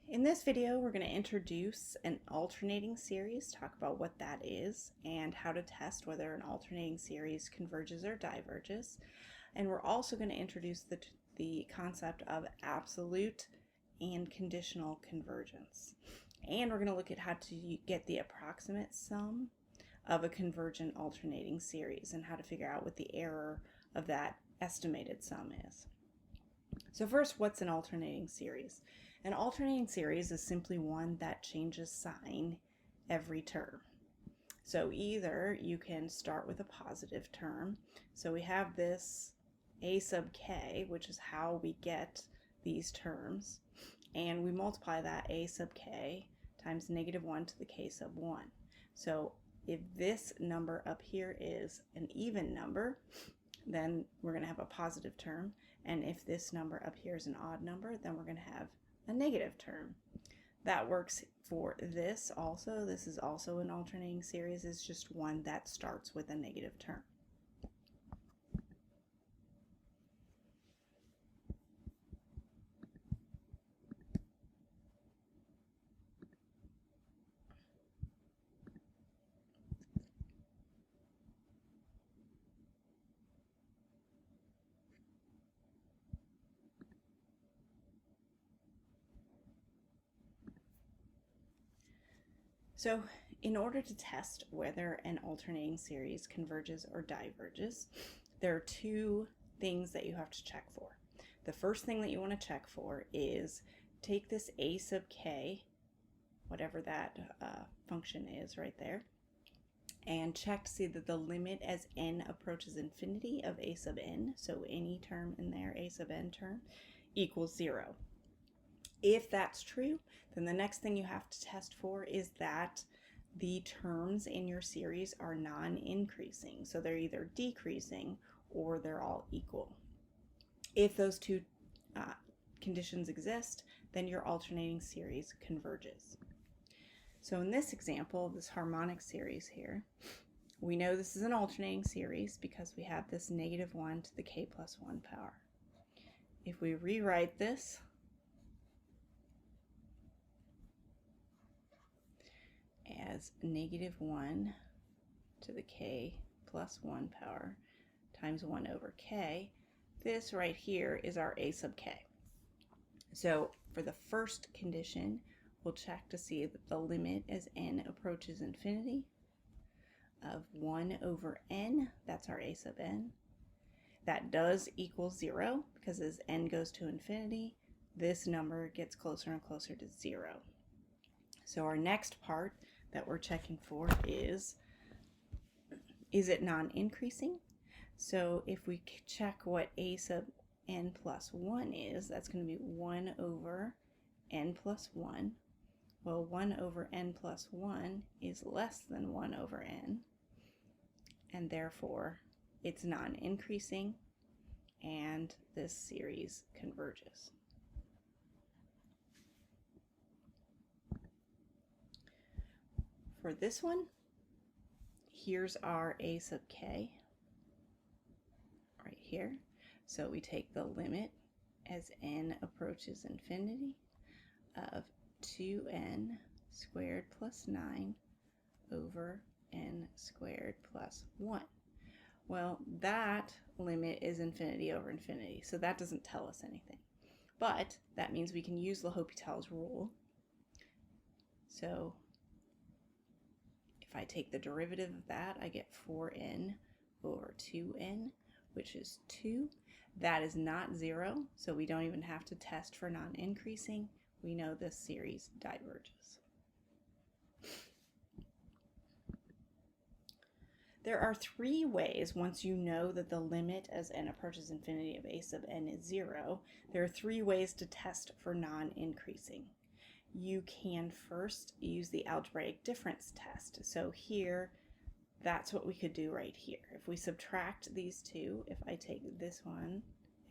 In this video, we're going to introduce an alternating series, talk about what that is, and how to test whether an alternating series converges or diverges. And we're also going to introduce the concept of absolute and conditional convergence. And we're going to look at how to get the approximate sum of a convergent alternating series and how to figure out what the error of that estimated sum is. So first, what's an alternating series? An alternating series is simply one that changes sign every term. So either you can start with a positive term. So we have this a sub k, which is how we get these terms, and we multiply that a sub k times -1 to the k sub 1. So if this number up here is an even number, then we're going to have a positive term, and if this number up here is an odd number, then we're going to have a negative term. That works for this also. This is also an alternating series. It's just one that starts with a negative term. So in order to test whether an alternating series converges or diverges, there are two things that you have to check for. The first thing that you want to check for is take this a sub k, whatever that function is right there, and check to see that the limit as n approaches infinity of a sub n, so any term in there, a sub n term, equals 0. If that's true, then the next thing you have to test for is that the terms in your series are non-increasing. So they're either decreasing or they're all equal. If those two conditions exist, then your alternating series converges. So in this example, this harmonic series here, we know this is an alternating series because we have this -1 to the k plus 1 power. If we rewrite this as -1 to the k plus 1 power times 1 over k, this right here is our a sub k. So for the first condition, we'll check to see that the limit as n approaches infinity of 1 over n, that's our a sub n, that does equal 0 because as n goes to infinity, this number gets closer and closer to 0. So our next part that we're checking for is it non-increasing? So if we check what a sub n plus 1 is, that's going to be 1 over n plus 1. Well, 1 over n plus 1 is less than 1 over n, and therefore it's non-increasing, and this series converges. For this one, here's our a sub k right here. So we take the limit as n approaches infinity of 2n squared plus 9 over n squared plus 1. Well, that limit is infinity over infinity, so that doesn't tell us anything. But that means we can use L'Hopital's rule. So if I take the derivative of that, I get 4n over 2n, which is 2. That is not 0, so we don't even have to test for non-increasing. We know this series diverges. There are three ways, once you know that the limit as n approaches infinity of a sub n is 0, there are three ways to test for non-increasing. You can first use the algebraic difference test. So here, that's what we could do right here. If we subtract these two, if I take this one,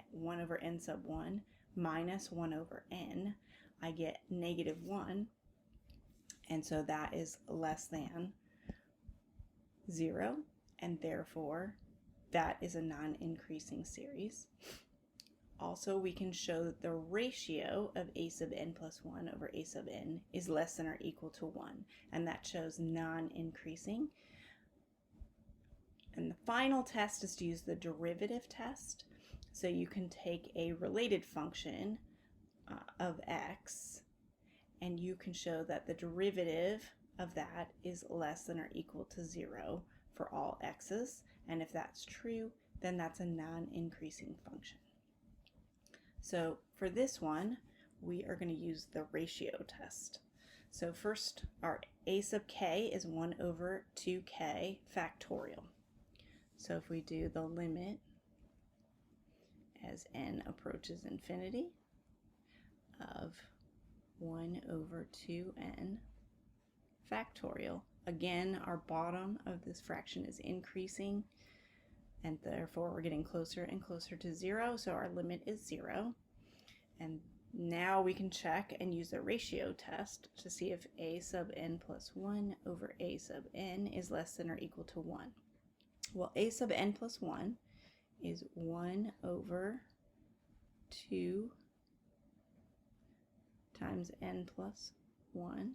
1 over n sub 1 minus 1 over n, I get -1, and so that is less than 0, and therefore that is a non-increasing series. Also, we can show that the ratio of a sub n plus 1 over a sub n is less than or equal to 1, and that shows non-increasing. And the final test is to use the derivative test. So you can take a related function of x, and you can show that the derivative of that is less than or equal to 0 for all x's. And if that's true, then that's a non-increasing function. So for this one, we are going to use the ratio test. So first, our a sub k is 1 over 2k factorial. So if we do the limit as n approaches infinity of 1 over 2n factorial, again, our bottom of this fraction is increasing, and therefore we're getting closer and closer to 0, so our limit is 0. And now we can check and use the ratio test to see if a sub n plus 1 over a sub n is less than or equal to 1. Well, a sub n plus 1 is 1 over 2 times n plus 1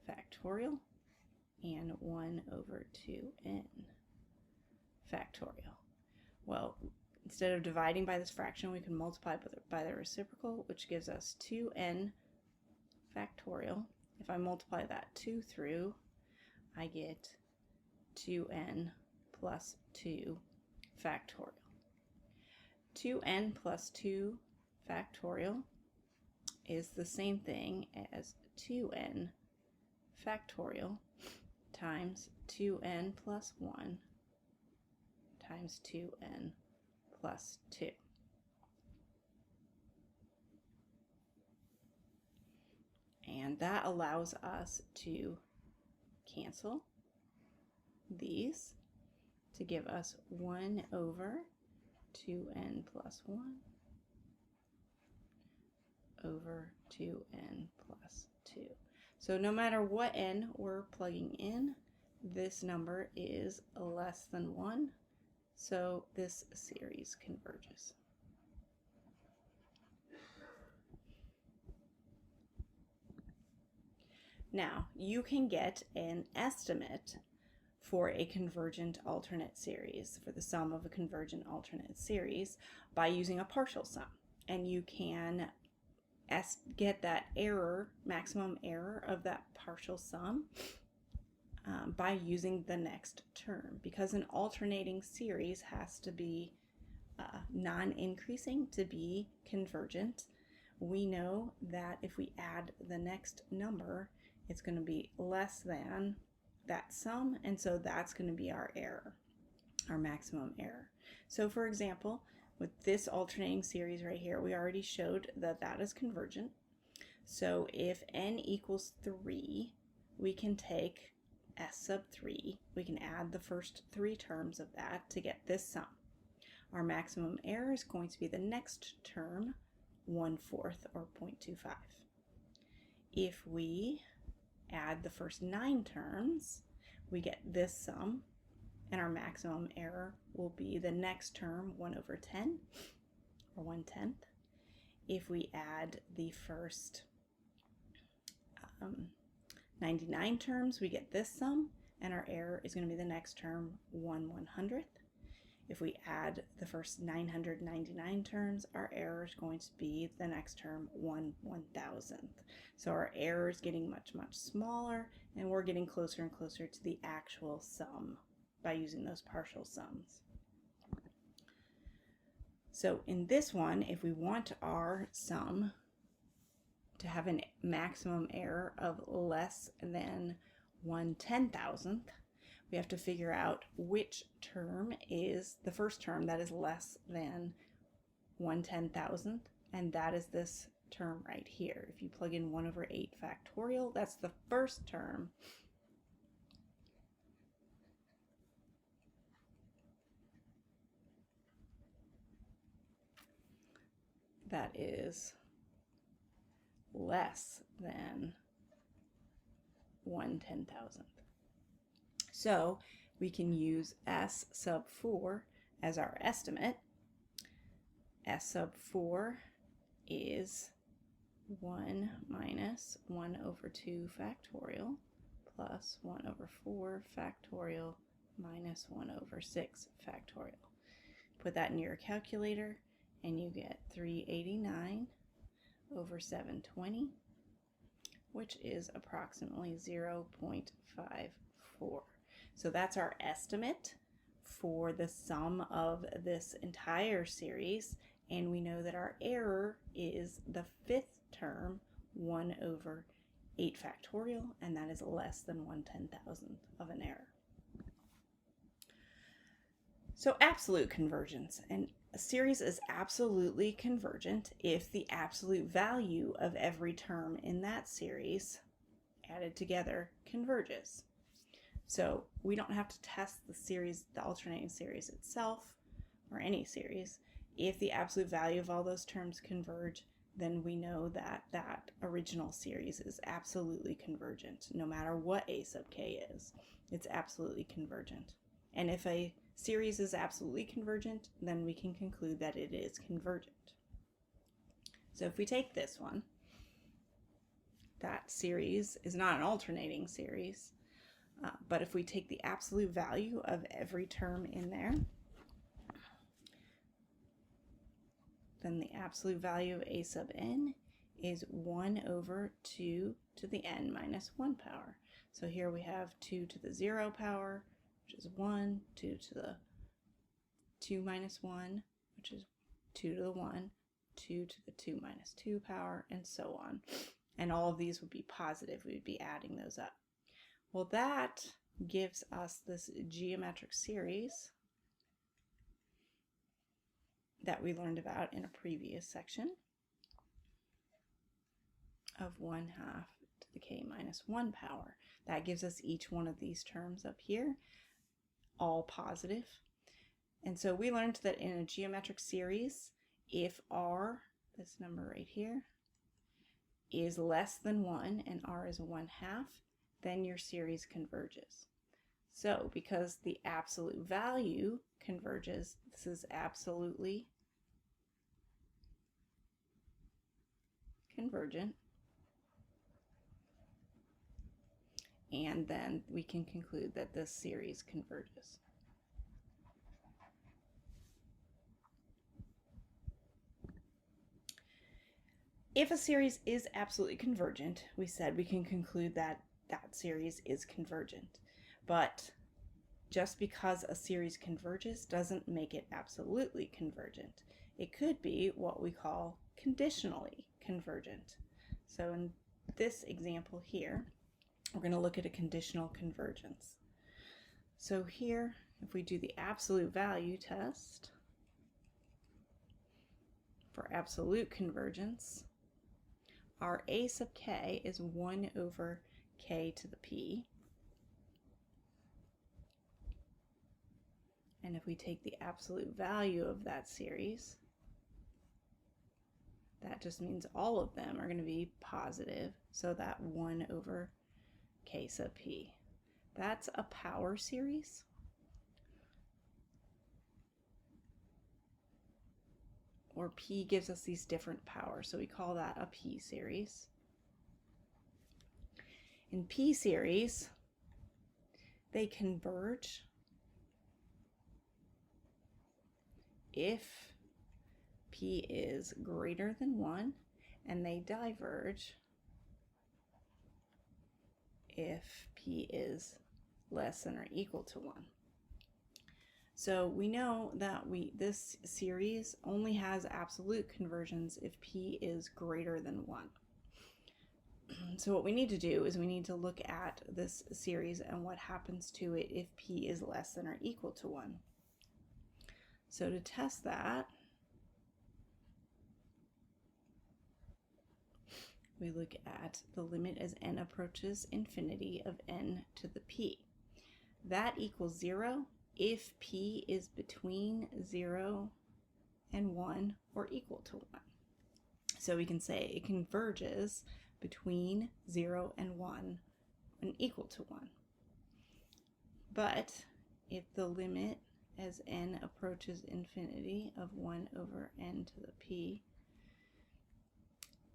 factorial and 1 over 2n factorial. Well, instead of dividing by this fraction, we can multiply by the reciprocal, which gives us 2n factorial. If I multiply that 2 through, I get 2n plus 2 factorial. 2n plus 2 factorial is the same thing as 2n factorial times 2n plus 1 times 2n plus 2. And that allows us to cancel these to give us 1 over 2n plus 1 over 2n plus 2. So no matter what n we're plugging in, this number is less than 1, so this series converges. Now, you can get an estimate for a convergent alternate series, for the sum of a convergent alternate series, by using a partial sum. And you can get that error, maximum error of that partial sum by using the next term. Because an alternating series has to be non-increasing to be convergent, we know that if we add the next number, it's going to be less than that sum, and so that's going to be our error, our maximum error. So for example, with this alternating series right here, we already showed that that is convergent. So if n equals 3, we can take s sub 3, we can add the first 3 terms of that to get this sum. Our maximum error is going to be the next term, 1/4 or 0.25. If we add the first 9 terms, we get this sum, and our maximum error will be the next term, 1 over 10, or 1/10. If we add the first 99 terms, we get this sum, and our error is going to be the next term, 1/100th. If we add the first 999 terms, our error is going to be the next term, 1/1000th. So our error is getting much, much smaller, and we're getting closer and closer to the actual sum by using those partial sums. So in this one, if we want our sum to have a maximum error of less than 1/10,000th, we have to figure out which term is the first term that is less than 1/10,000th, and that is this term right here. If you plug in 1 over 8 factorial, that's the first term. That is less than 1/10,000th. So we can use s sub 4 as our estimate. S sub 4 is 1 minus 1 over 2 factorial plus 1 over 4 factorial minus 1 over 6 factorial. Put that in your calculator and you get 389 over 720, which is approximately 0.54. So that's our estimate for the sum of this entire series, and we know that our error is the fifth term, 1 over 8 factorial, and that is less than 1/10,000th of an error. So absolute convergence, and a series is absolutely convergent if the absolute value of every term in that series added together converges. So we don't have to test the series, the alternating series itself, or any series. If the absolute value of all those terms converge, then we know that that original series is absolutely convergent. No matter what a sub k is, it's absolutely convergent. And if a series is absolutely convergent, then we can conclude that it is convergent. So if we take this one, that series is not an alternating series, but if we take the absolute value of every term in there, then the absolute value of a sub n is 1 over 2 to the n minus 1 power. So here we have 2 to the 0 power, which is 1, 2 to the 2 minus 1, which is 2 to the 1, 2 to the 2 minus 2 power, and so on. And all of these would be positive. We would be adding those up. Well, that gives us this geometric series that we learned about in a previous section of 1/2 to the k minus 1 power. That gives us each one of these terms up here, all positive. And so we learned that in a geometric series, if r, this number right here, is less than 1 and r is 1/2, then your series converges. So because the absolute value converges, this is absolutely convergent. And then we can conclude that this series converges. If a series is absolutely convergent, we said we can conclude that that series is convergent. But just because a series converges doesn't make it absolutely convergent. It could be what we call conditionally convergent. So in this example here, we're going to look at a conditional convergence. So here, if we do the absolute value test for absolute convergence, our a sub k is 1 over k to the p. And if we take the absolute value of that series, that just means all of them are going to be positive, so that 1 over k sub p. That's a power series. Or p gives us these different powers, so we call that a p series. In p series, they converge if p is greater than 1, and they diverge if p is less than or equal to 1. So we know that this series only has absolute conversions if p is greater than 1. So what we need to do is we need to look at this series and what happens to it if p is less than or equal to 1. So to test that, we look at the limit as n approaches infinity of n to the p. That equals 0 if p is between 0 and 1 or equal to 1. So we can say it converges between 0 and 1 and equal to 1. But if the limit as n approaches infinity of 1 over n to the p.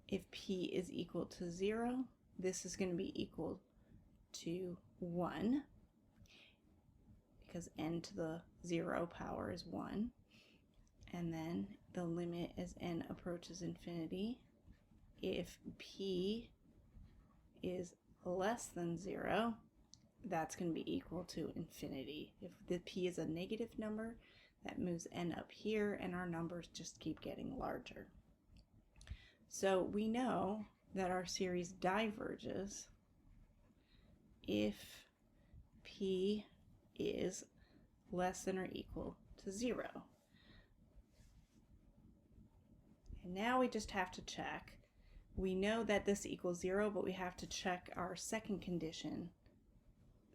If p is equal to 0, this is going to be equal to 1, because n to the 0 power is 1. And then the limit as n approaches infinity, if p is less than 0, that's going to be equal to infinity. If the p is a negative number, that moves n up here, and our numbers just keep getting larger. So we know that our series diverges if p is less than or equal to 0. And now we just have to check. We know that this equals 0, but we have to check our second condition.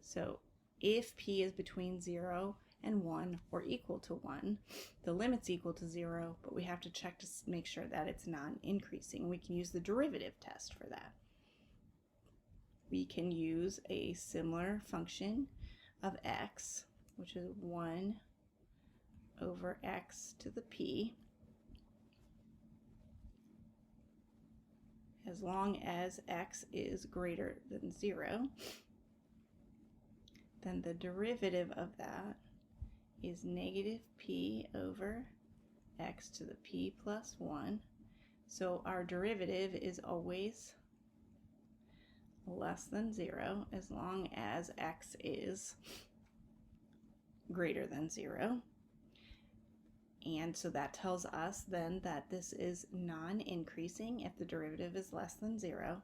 So if p is between 0 and 1 or equal to 1, the limit's equal to 0, but we have to check to make sure that it's non-increasing. We can use the derivative test for that. We can use a similar function of x, which is 1 over x to the p, as long as x is greater than 0. Then the derivative of that is negative p over x to the p plus 1. So our derivative is always less than 0 as long as x is greater than 0. And so that tells us then that this is non-increasing if the derivative is less than 0.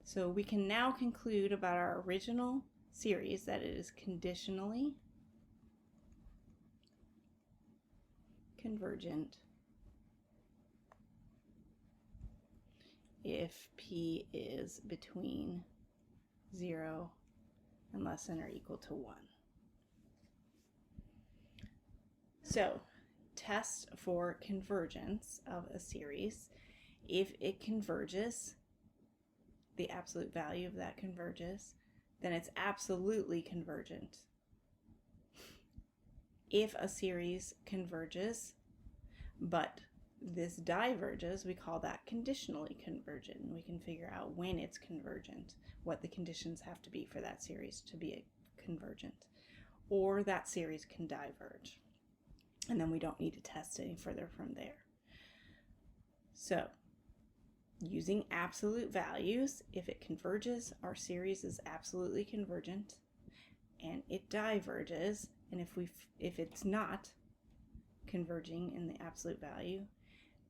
So we can now conclude about our original series that it is conditionally convergent if p is between 0 and less than or equal to 1. So, test for convergence of a series. If it converges, the absolute value of that converges, then it's absolutely convergent. If a series converges, but this diverges, we call that conditionally convergent. We can figure out when it's convergent, what the conditions have to be for that series to be convergent, or that series can diverge. And then we don't need to test any further from there. So, using absolute values, if it converges, our series is absolutely convergent, and it diverges, and if it's not converging in the absolute value,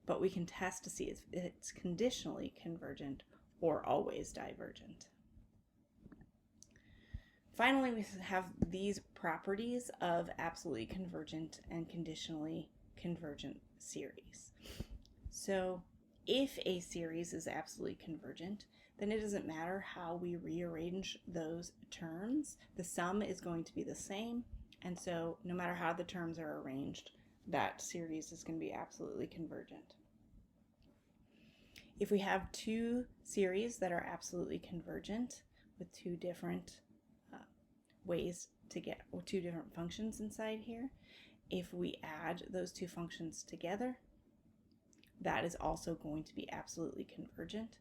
but we can test to see if it's conditionally convergent or always divergent. Finally, we have these properties of absolutely convergent and conditionally convergent series. So if a series is absolutely convergent, then it doesn't matter how we rearrange those terms. The sum is going to be the same, and so no matter how the terms are arranged, that series is going to be absolutely convergent. If we have two series that are absolutely convergent with two different ways to get, or two different functions inside here, if we add those two functions together, that is also going to be absolutely convergent,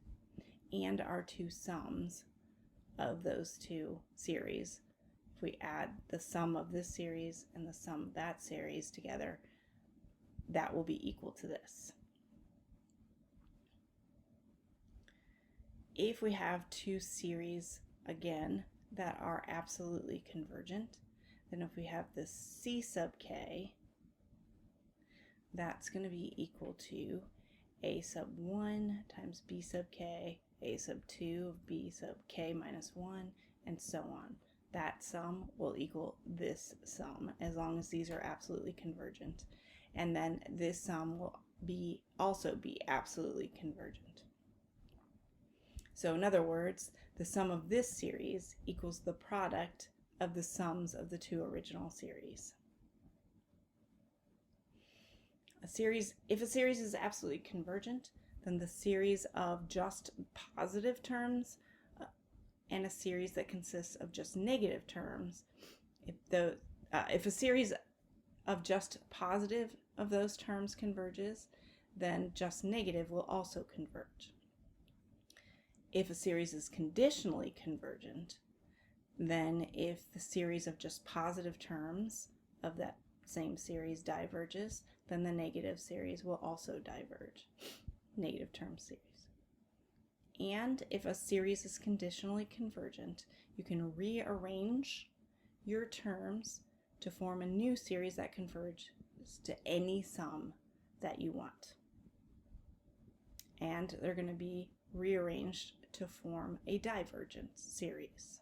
and our two sums of those two series, if we add the sum of this series and the sum of that series together, that will be equal to this. If we have two series, again, that are absolutely convergent, then if we have this c sub k, that's going to be equal to a sub 1 times b sub k, a sub 2 of b sub k minus 1, and so on. That sum will equal this sum as long as these are absolutely convergent. And then this sum will also be absolutely convergent. So in other words, the sum of this series equals the product of the sums of the two original series. If a series is absolutely convergent, then the series of just positive terms and a series that consists of just negative terms, if a series of just positive of those terms converges, then just negative will also converge. If a series is conditionally convergent, then if the series of just positive terms of that same series diverges, then the negative series will also diverge, negative term series. And if a series is conditionally convergent, you can rearrange your terms to form a new series that converges to any sum that you want. And they're going to be rearranged to form a divergent series.